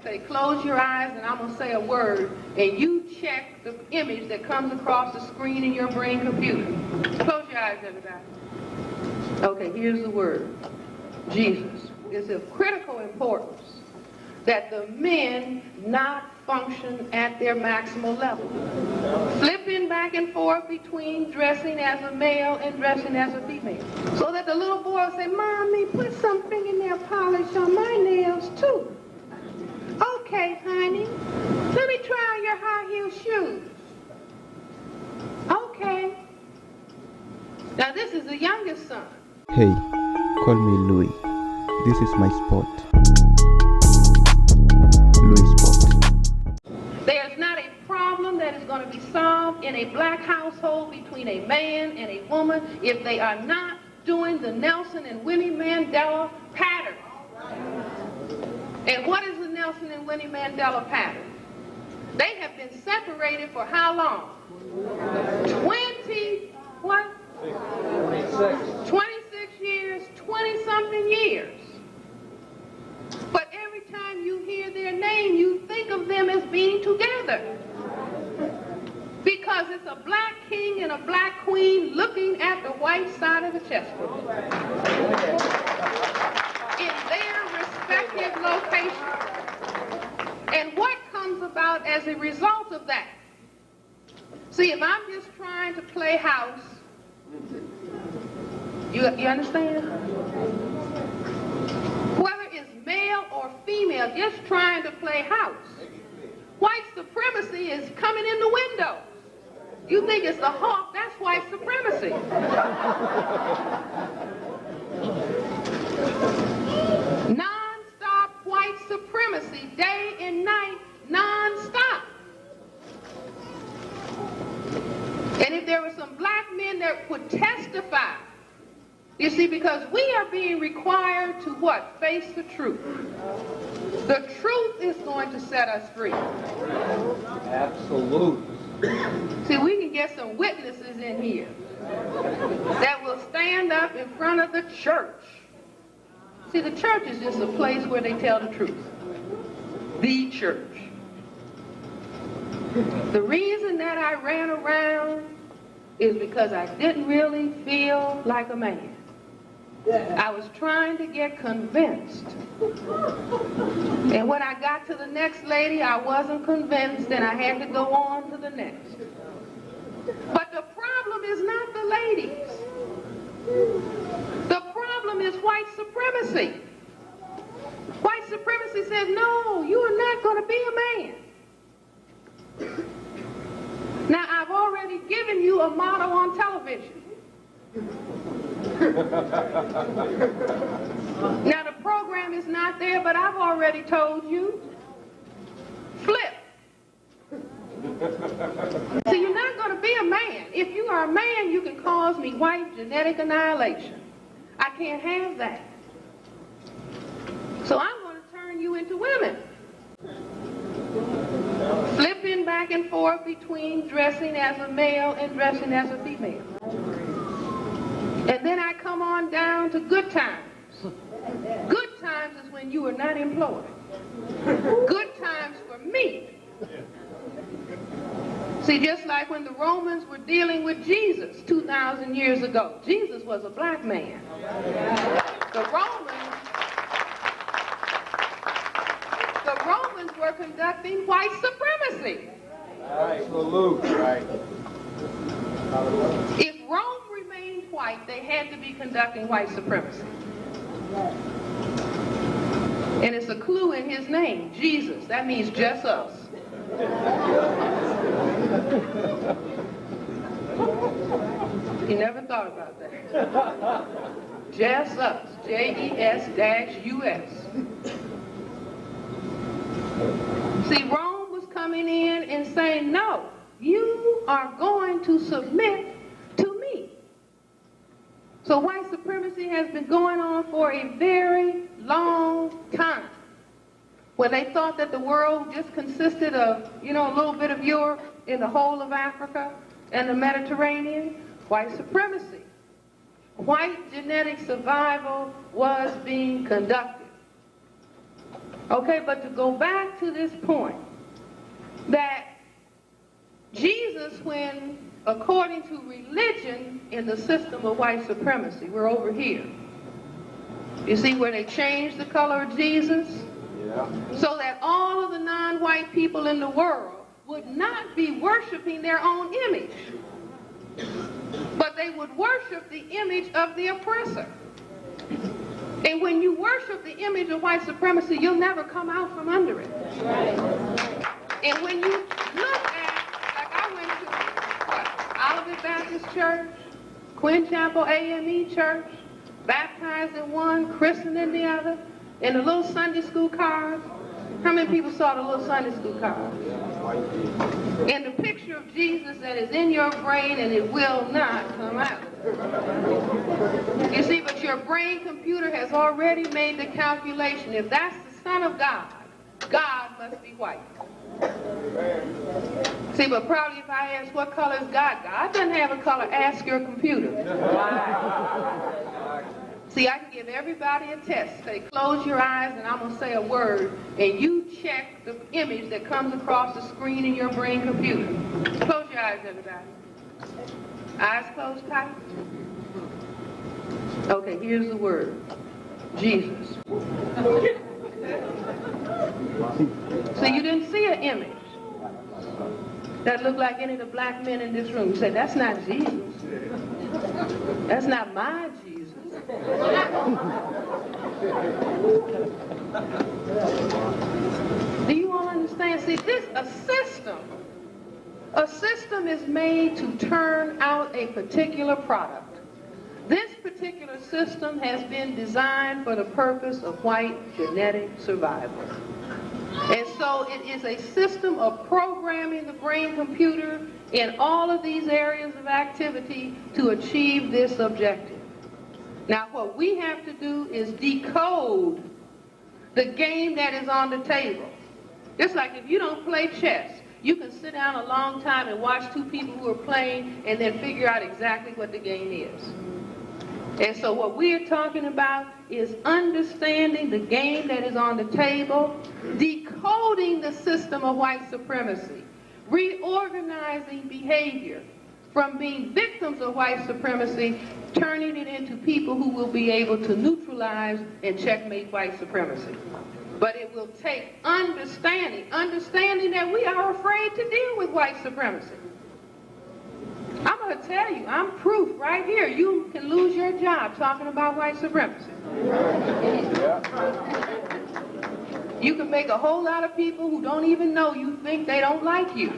Say, close your eyes, and I'm going to say a word, and you check the image that comes across the screen in your brain computer. Close your eyes, everybody. Okay, here's the word. Jesus. It's of critical importance that the men not function at their maximal level. Flipping back and forth between dressing as a male and dressing as a female. So that the little boy will say, Mommy, put some fingernail polish on my nails too. Okay, honey. Let me try your high heel shoes. Okay. Now this is the youngest son. Hey, call me Louis. This is my spot. LuiSpot. There's not a problem that is going to be solved in a black household between a man and a woman if they are not doing the Nelson and Winnie Mandela pattern. And what is the Nelson and Winnie Mandela pattern? They have been separated for how long? 26 years, 20-something years. But every time you hear their name, you think of them as being together. Because it's a black king and a black queen looking at the white side of the chessboard. In their respective locations. And what comes about as a result of that? See, if I'm just trying to play house, you understand? Whether it's male or female, just trying to play house, white supremacy is coming in the window. You think it's the hawk, that's white supremacy. Non-stop white supremacy, day and night, non-stop. And if there were some black men that would testify, you see, because we are being required to what? Face the truth. The truth is going to set us free. Absolutely. See, we can get some witnesses in here that will stand up in front of the church. See, the church is just a place where they tell the truth. The church. The reason that I ran around is because I didn't really feel like a man. I was trying to get convinced. And when I got to the next lady, I wasn't convinced, and I had to go on to the next. But the problem is not the ladies. The problem is white supremacy. White supremacy says, no, you are not going to be a man. Now, I've already given you a model on television. Now, the program is not there, but I've already told you, flip. So you're not going to be a man. If you are a man, you can cause me white genetic annihilation. I can't have that. So I'm going to turn you into women. Flipping back and forth between dressing as a male and dressing as a female. And then I come on down to good times. Good times is when you are not employed. Good times for me. See, just like when the Romans were dealing with Jesus 2,000 years ago, Jesus was a black man. The Romans were conducting white supremacy. Absolutely right. If Rome remained white, they had to be conducting white supremacy. And it's a clue in his name, Jesus. That means just us. You never thought about that. Just us. JES-US. See, Rome was coming in and saying, no, you are going to submit to me. So white supremacy has been going on for a very long time. When they thought that the world just consisted of, a little bit of Europe and the whole of Africa and the Mediterranean, white supremacy. White genetic survival was being conducted. Okay, but to go back to this point, that Jesus, when, according to religion in the system of white supremacy, we're over here. You see where they changed the color of Jesus? Yeah. So that all of the non-white people in the world would not be worshiping their own image, but they would worship the image of the oppressor. And when you worship the image of white supremacy, you'll never come out from under it. Right. And when you look at, like I went to Olivet Baptist Church, Quinn Chapel AME Church, baptized in one, christened in the other, and the little Sunday school cards. How many people saw the little Sunday school cards? And the picture of Jesus that is in your brain, and it will not come out. You see, but your brain computer has already made the calculation. If that's the Son of God, God must be white. See, but probably if I ask what color is God, God doesn't have a color. Ask your computer. See, I can give everybody a test. Say, close your eyes, and I'm going to say a word, and you check the image that comes across the screen in your brain computer. Close your eyes, everybody. Eyes closed tight. Okay, here's the word. Jesus. See, you didn't see an image that looked like any of the black men in this room. You said, that's not Jesus. That's not my Jesus. Do you all understand? See, a system is made to turn out a particular product. This particular system has been designed for the purpose of white genetic survival. And so it is a system of programming the brain computer in all of these areas of activity to achieve this objective. Now, what we have to do is decode the game that is on the table. Just like if you don't play chess, you can sit down a long time and watch two people who are playing and then figure out exactly what the game is. And so what we are talking about is understanding the game that is on the table, decoding the system of white supremacy, reorganizing behavior from being victims of white supremacy, turning it into people who will be able to neutralize and checkmate white supremacy. But it will take understanding that we are afraid to deal with white supremacy. I'm going to tell you, I'm proof right here. You can lose your job talking about white supremacy. You can make a whole lot of people who don't even know you think they don't like you.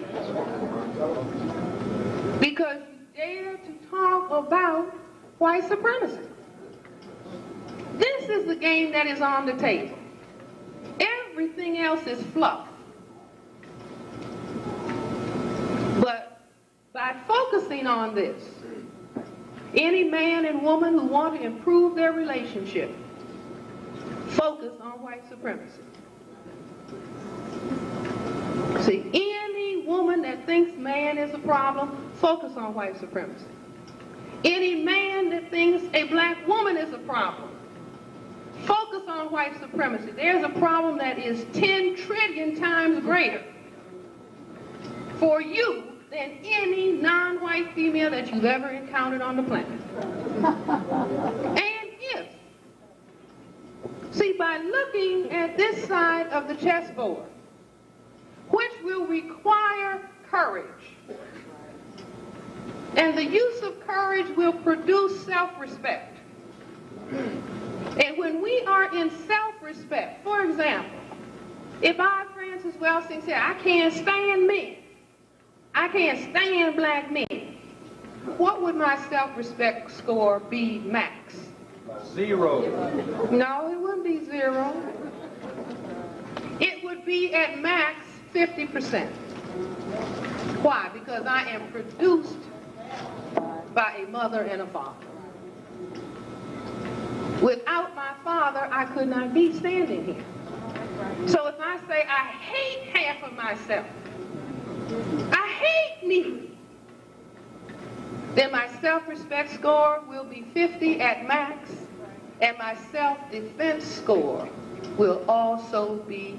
Because you dare to talk about white supremacy. This is the game that is on the table. Everything else is fluff. But by focusing on this, any man and woman who want to improve their relationship, focus on white supremacy. See, any woman that thinks man is a problem, focus on white supremacy. Any man that thinks a black woman is a problem, focus on white supremacy. There's a problem that is 10 trillion times greater for you than any non-white female that you've ever encountered on the planet. And if, see, by looking at this side of the chessboard, which will require courage, and the use of courage will produce self-respect. And when we are in self-respect, for example, if I, Frances Welsing, said, I can't stand men, I can't stand black men, what would my self-respect score be max? 0. No, it wouldn't be 0. It would be at max 50%. Why? Because I am produced by a mother and a father. Without my father, I could not be standing here. So if I say I hate half of myself, I hate me, then my self-respect score will be 50 at max, and my self-defense score will also be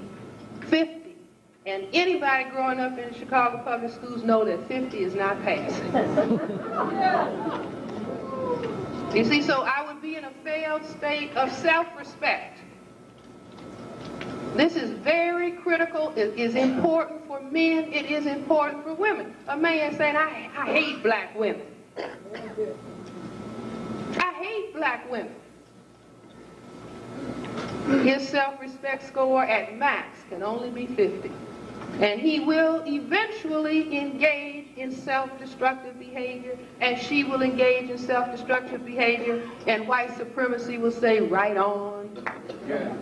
50. And anybody growing up in Chicago public schools know that 50 is not passing. You see, so I would be in a failed state of self-respect. This is very critical. It is important for men. It is important for women. A man saying, I hate black women. I hate black women. His self-respect score at max can only be 50. And he will eventually engage in self-destructive behavior, and she will engage in self-destructive behavior, and white supremacy will say, right on. Yeah.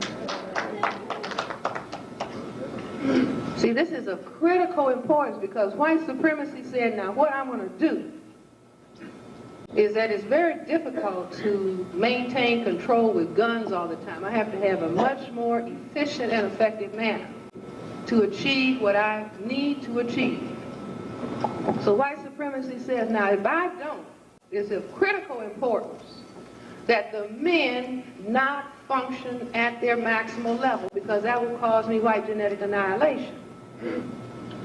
See, this is of critical importance because white supremacy said, now what I'm going to do is that it's very difficult to maintain control with guns all the time. I have to have a much more efficient and effective manner to achieve what I need to achieve. So white supremacy says, now if I don't, it's of critical importance that the men not function at their maximal level because that will cause me white genetic annihilation.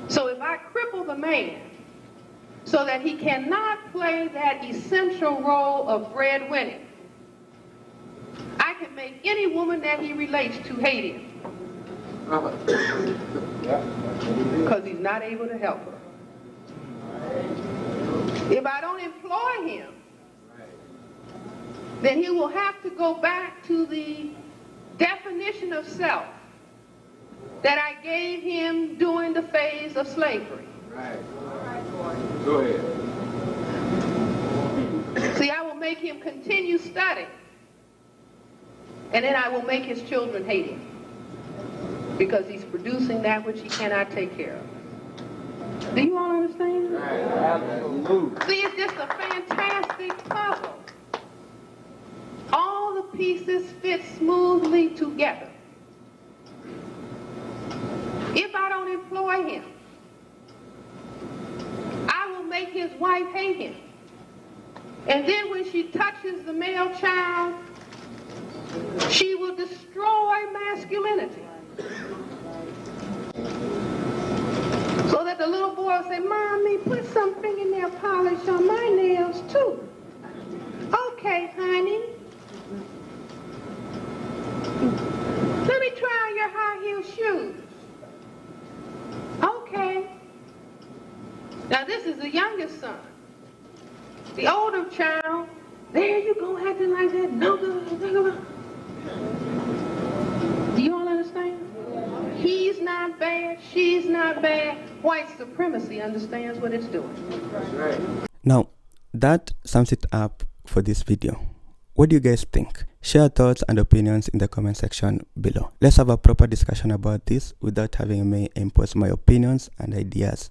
So if I cripple the man so that he cannot play that essential role of breadwinning, I can make any woman that he relates to hate him. Because he's not able to help her. If I don't employ him, then he will have to go back to the definition of self that I gave him during the phase of slavery. Right. Go ahead. See, I will make him continue studying, and then I will make his children hate him because he's producing that which he cannot take care of. Do you all understand? Right. Absolutely. See, it's just a fantastic puzzle. All the pieces fit smoothly together. If I don't employ him, I will make his wife hate him. And then when she touches the male child, she will destroy masculinity. So that the little boy will say, Mommy, put some fingernail polish on my nails too. Okay, honey. Let me try on your high-heel shoes. Okay. Now this is the youngest son. The older child, there you go acting like that. No, no. Do you all understand? He's not bad, she's not bad. White supremacy understands what it's doing. That's right. Now, that sums it up for this video. What do you guys think? Share thoughts and opinions in the comment section below. Let's have a proper discussion about this without having me impose my opinions and ideas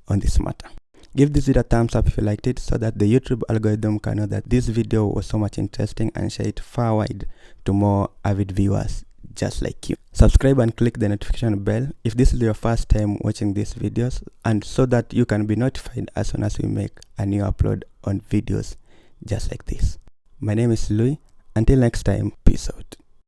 on this matter. Give this video a thumbs up if you liked it so that the YouTube algorithm can know that this video was so much interesting and share it far wide to more avid viewers just like you. Subscribe and click the notification bell if this is your first time watching these videos, and so that you can be notified as soon as we make a new upload on videos just like this. My name is Louis. Until next time, peace out.